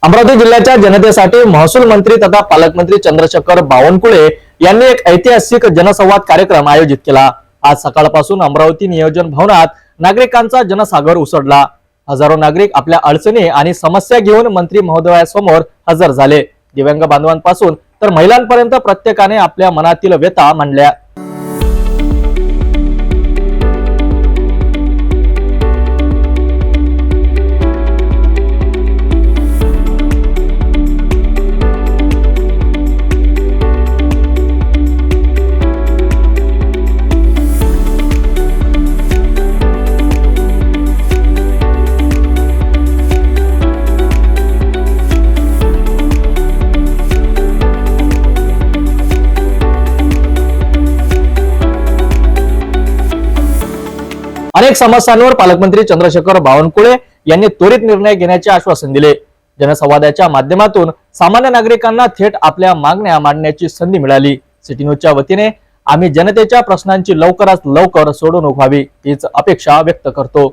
अमरावती जिल्ह्याच्या जनतेसाठी महसूल मंत्री तथा पालकमंत्री चंद्रशेखर बावनकुळे यांनी एक ऐतिहासिक जनसंवाद कार्यक्रम आयोजित केला। आज सकाळपासून अमरावती नियोजन भवनात नागरिकांचा जनसागर उसळला। हजारो नागरिक आपल्या अडचणी आणि समस्या घेऊन मंत्री महोदयासमोर हजर झाले। दिव्यांग बांधवांपासून तर महिलांपर्यंत प्रत्येकाने आपल्या मनातील व्यथा मांडल्या। अनेक समस्यांवर पालकमंत्री चंद्रशेखर बावनकुळे यांनी त्वरित निर्णय घेण्याचे आश्वासन दिले। जनसंवादाच्या माध्यमातून सामान्य नागरिकांना थेट आपल्या मागण्या मांडण्याची संधी मिळाली। सिटी न्यूजच्या वतीने आम्ही जनतेच्या प्रश्नांची लवकरात लवकर सोडवणूक व्हावी हीच अपेक्षा व्यक्त करतो।